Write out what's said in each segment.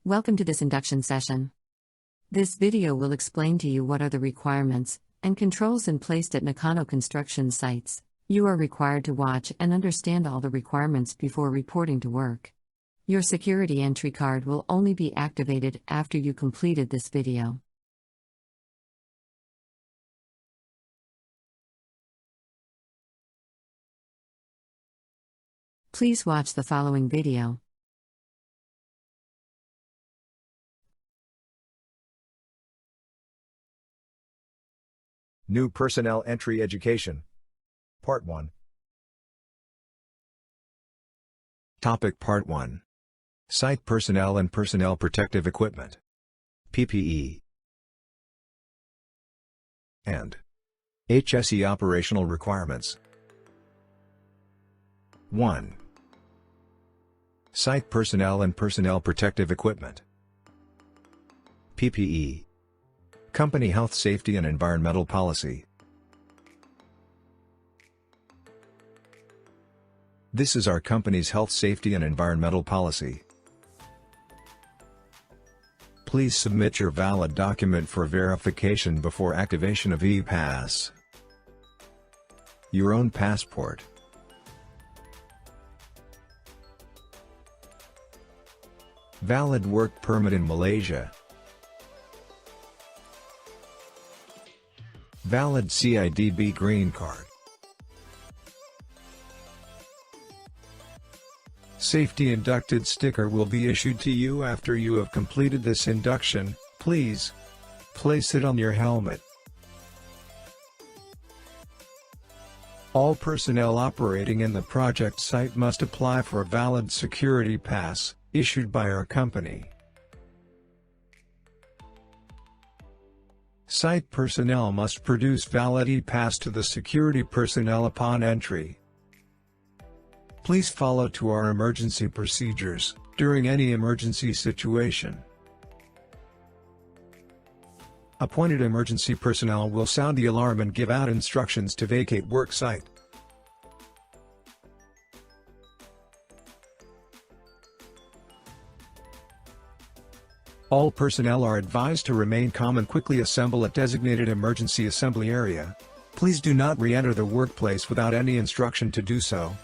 Welcome to this induction session. This video will explain to you what are the requirements and controls in place at Nakano construction sites. You are required to watch and understand all the requirements before reporting to work. Your security entry card will only be activated after you completed this video. Please watch the following video. New Personnel Entry Education. Part 1. Topic Part 1. Site Personnel and Personnel Protective Equipment. PPE. And HSE Operational Requirements. 1. Site Personnel and Personnel Protective Equipment. PPE. Company Health Safety and Environmental Policy. This is our company's health safety and environmental policy. Please submit your valid document for verification before activation of ePASS. Your own passport. Valid work permit in Malaysia. Valid CIDB green card. Safety inducted sticker will be issued to you after you have completed this induction. Please place it on your helmet. All personnel operating in the project site must apply for a valid security pass issued by our company. Site personnel must produce valid ePASS to the security personnel upon entry. Please follow to our emergency procedures during any emergency situation. Appointed emergency personnel will sound the alarm and give out instructions to vacate work site. All personnel are advised to remain calm and quickly assemble at designated emergency assembly area. Please do not re-enter the workplace without any instruction to do so.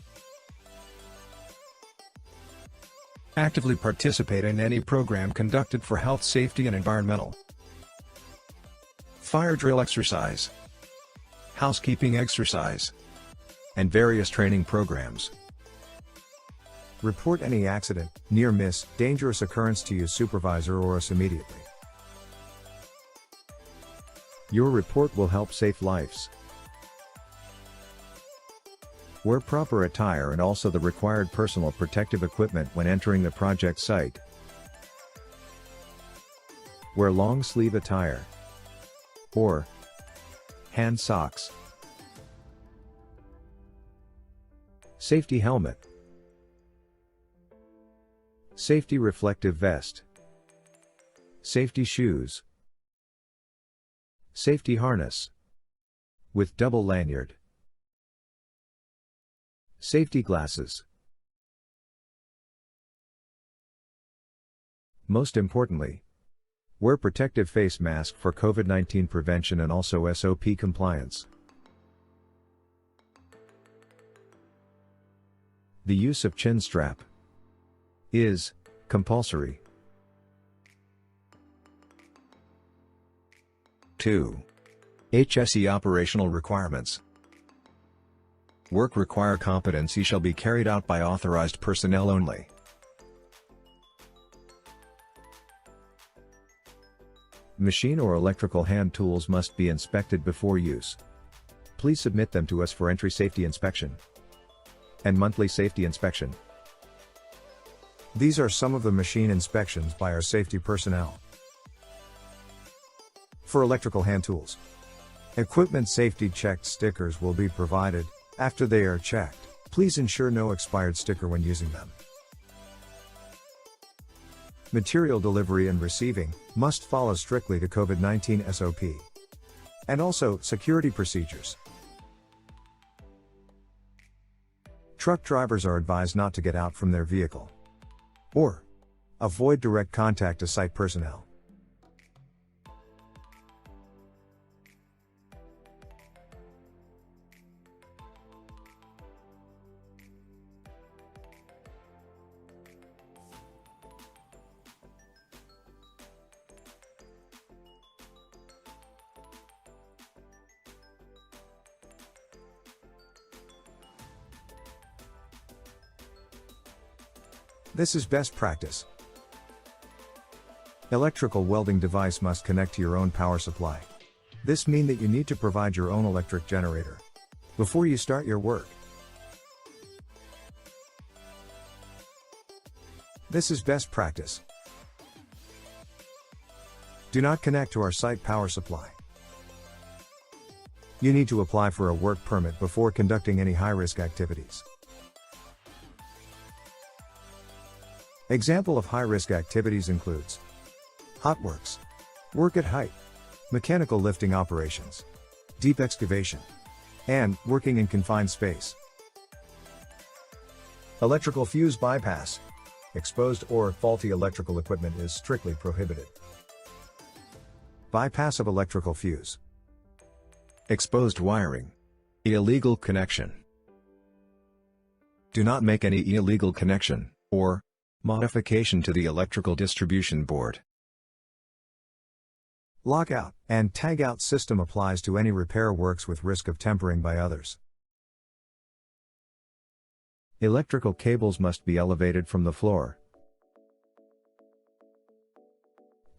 Actively participate in any program conducted for health, safety and environmental. Fire drill exercise, housekeeping exercise, and various training programs. Report any accident, near miss, dangerous occurrence to your supervisor or us immediately. Your report will help save lives. Wear proper attire and also the required personal protective equipment when entering the project site. Wear long sleeve attire or hand socks. Safety helmet. Safety reflective vest. Safety shoes. Safety harness with double lanyard. Safety glasses. Most importantly, wear protective face mask for COVID-19 prevention and also SOP compliance. The use of chin strap is compulsory. 2. HSE Operational Requirements. Work required competency shall be carried out by authorized personnel only. Machine or electrical hand tools must be inspected before use. Please submit them to us for entry safety inspection and monthly safety inspection. These are some of the machine inspections by our safety personnel. For electrical hand tools, equipment safety checked stickers will be provided. After they are checked, please ensure no expired sticker when using them. Material delivery and receiving must follow strictly to COVID-19 SOP and also security procedures. Truck drivers are advised not to get out from their vehicle or Avoid direct contact to site personnel. This is best practice. Electrical welding device must connect to your own power supply. This means that you need to provide your own electric generator before you start your work. This is best practice. Do not connect to our site power supply. You need to apply for a work permit before conducting any high-risk activities. Example of high-risk activities includes hot works, work at height, mechanical lifting operations, deep excavation, and working in confined space. Electrical fuse bypass. Exposed or faulty electrical equipment is strictly prohibited. Bypass of electrical fuse. Exposed wiring. Illegal connection. Do not make any illegal connection, or modification to the electrical distribution board. Lockout and tagout system applies to any repair works with risk of tempering by others. Electrical cables must be elevated from the floor.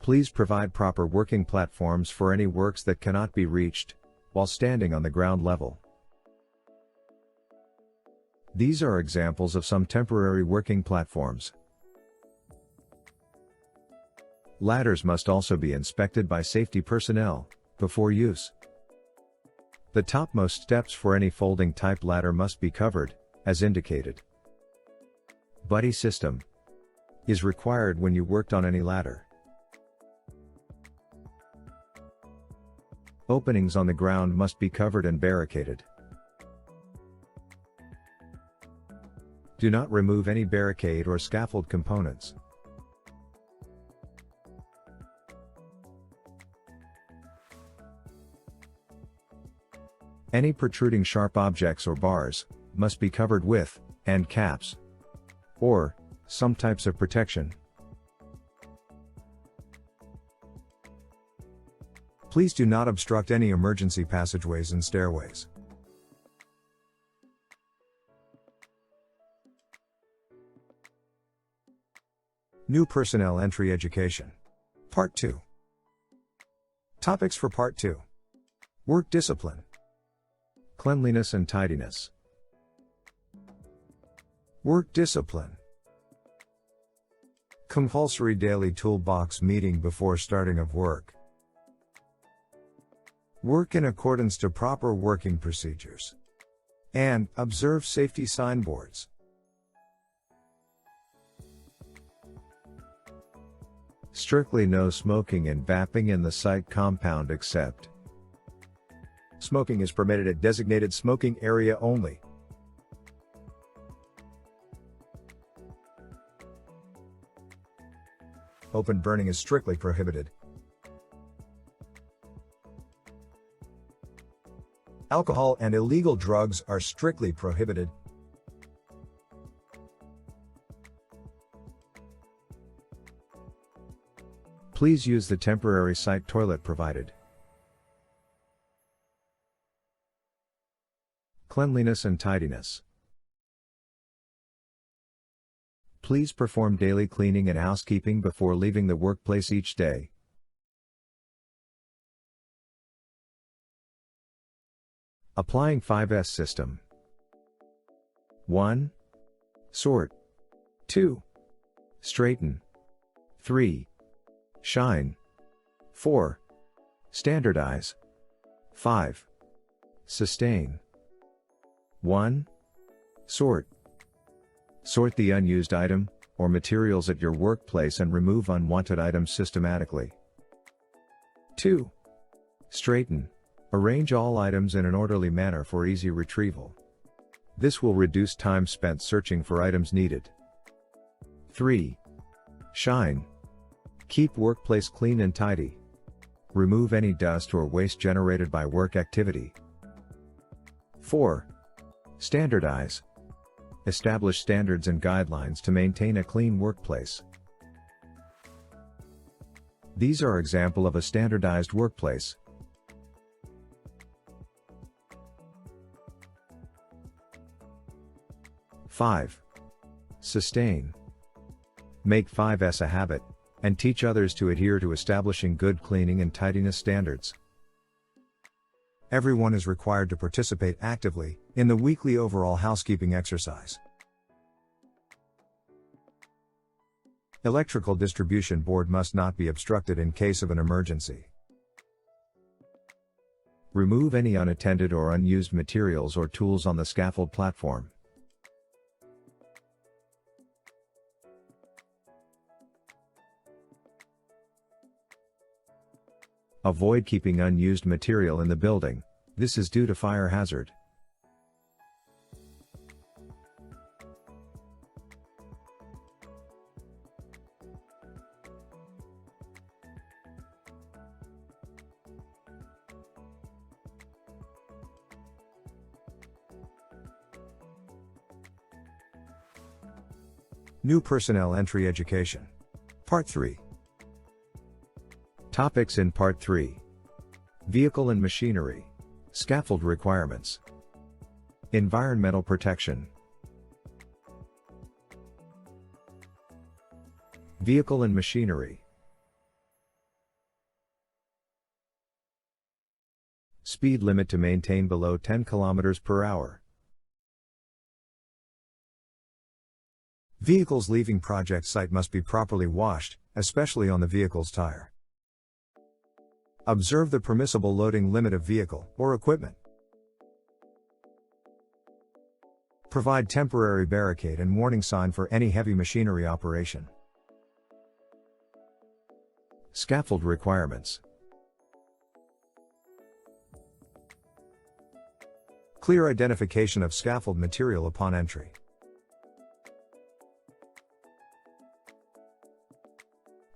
Please provide proper working platforms for any works that cannot be reached while standing on the ground level. These are examples of some temporary working platforms. Ladders must also be inspected by safety personnel before use. The topmost steps for any folding type ladder must be covered, as indicated. Buddy system is required when you worked on any ladder. Openings on the ground must be covered and barricaded. Do not remove any barricade or scaffold components. Any protruding sharp objects or bars must be covered with end caps or some types of protection. Please do not obstruct any emergency passageways and stairways. New personnel entry education. Part 2. Topics for Part 2. Work discipline. Cleanliness and tidiness. Work discipline. Compulsory daily toolbox meeting before starting of work. Work in accordance to proper working procedures. And observe safety signboards. Strictly no smoking and vaping in the site compound except smoking is permitted at designated smoking area only. Open burning is strictly prohibited. Alcohol and illegal drugs are strictly prohibited. Please use the temporary site toilet provided. Cleanliness and tidiness. Please perform daily cleaning and housekeeping before leaving the workplace each day. Applying 5S system. 1. Sort. 2. Straighten. 3. Shine. 4. Standardize. 5. Sustain. 1. Sort. Sort the unused item or materials at your workplace and remove unwanted items systematically. 2. Straighten. Arrange all items in an orderly manner for easy retrieval. This will reduce time spent searching for items needed. 3. Shine. Keep workplace clean and tidy. Remove any dust or waste generated by work activity. 4. Standardize. Establish standards and guidelines to maintain a clean workplace. These are example of a standardized workplace. 5. Sustain. Make 5S a habit, and teach others to adhere to establishing good cleaning and tidiness standards. Everyone is required to participate actively in the weekly overall housekeeping exercise. Electrical distribution board must not be obstructed in case of an emergency. Remove any unattended or unused materials or tools on the scaffold platform. Avoid keeping unused material in the building, this is due to fire hazard. New personnel entry education. Part 3. Topics in Part 3. Vehicle and machinery. Scaffold requirements. Environmental protection. Vehicle and machinery. Speed limit to maintain below 10 km per hour. Vehicles leaving project site must be properly washed, especially on the vehicle's tire. Observe the permissible loading limit of vehicle or equipment. Provide temporary barricade and warning sign for any heavy machinery operation. Scaffold requirements. Clear identification of scaffold material upon entry.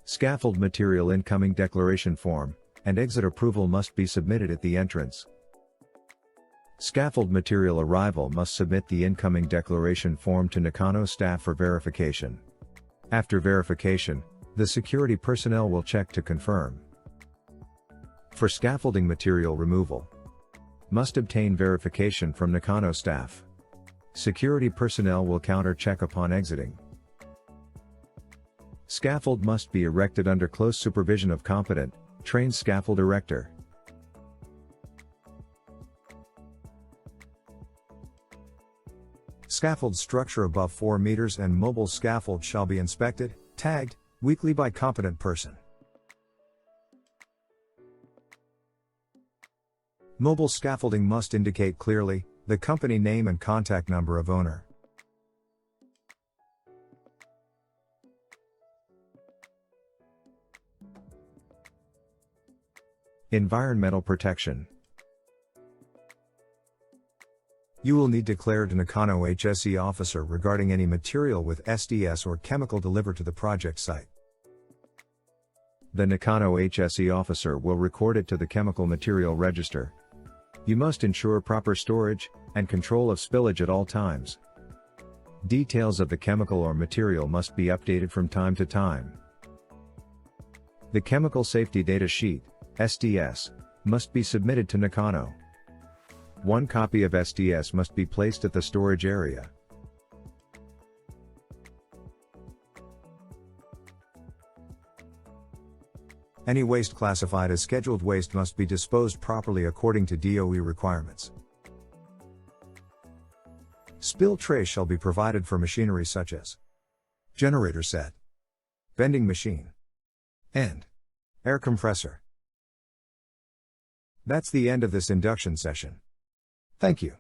Scaffold material incoming declaration form and exit approval must be submitted at the entrance. Scaffold material arrival must submit the incoming declaration form to Nakano staff for verification. After verification, the security personnel will check to confirm. For scaffolding material removal, must obtain verification from Nakano staff. Security personnel will counter-check upon exiting. Scaffold must be erected under close supervision of competent, trained scaffold erector. Scaffold structure above 4 meters and mobile scaffold shall be inspected, tagged, weekly by competent person. Mobile scaffolding must indicate clearly the company name and contact number of owner. Environmental protection. You will need to declare to Nakano HSE officer regarding any material with SDS or chemical delivered to the project site. The Nakano HSE officer will record it to the chemical material register. You must ensure proper storage and control of spillage at all times. Details of the chemical or material must be updated from time to time. The chemical safety data sheet, SDS, must be submitted to Nakano. One copy of SDS must be placed at the storage area. Any waste classified as scheduled waste must be disposed properly according to DOE requirements. Spill tray shall be provided for machinery such as generator set, bending machine, and air compressor. That's the end of this induction session. Thank you.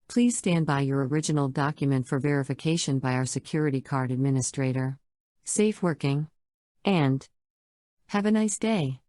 Please stand by your original document for verification by our security card administrator. Safe working. And have a nice day.